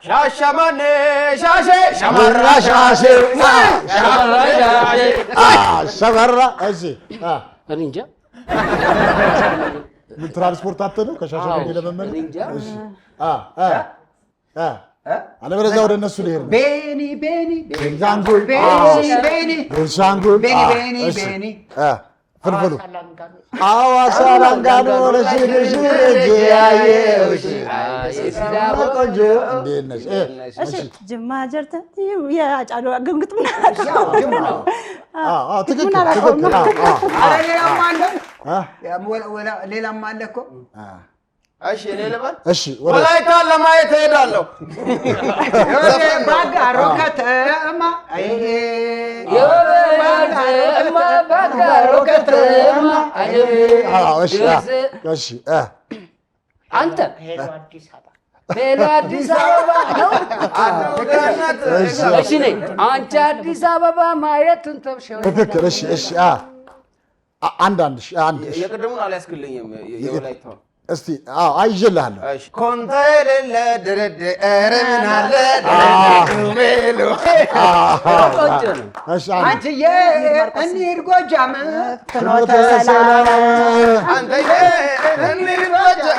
ሻሸመኔ ሻሼ ሸመራ ሻሼ ሸመራ እሺ እኔ እንጃ ምን ትራንስፖርት አጥተው ከሻሸመኔ ለመመለስ እሺ አለበለዚያ ወደ እነሱ ልሄድ ነው ቤኒ ቤንሻንጉል ቤኒ ፍልፍሉ አዋሳ ላንጋኖ ለሽልሽ ጀያየውሽ ቆንጆ እንዴት ነሽ? እሺ ጅማ ጀርተ ያጫሉ ግምግም ነው ትክክል ሌላም አለ እኮ እሺ ሌላም እሺ ወላይታ ለማየት እሄዳለሁ ባጋሮ ከተማ ባጋሮ ከተማ እሺ አንተ ሄሎ አዲስ አበባ ነው እሺ ነኝ አንቺ አዲስ አበባ ማየቱን ተብሸው ትክክል እሺ አንድ የቅድሙን አልያዝክልኝም የወላይታው እስቲ አይዤልሃለሁ እሺ ኮንታ የሌለ ድርድር ምን አለ ሜሎ ቆንጆ ነው እሺ አንቺዬ እንሂድ ጎጃም ፍኖተ ሰላም አንተዬ እንሂድ ጎጃም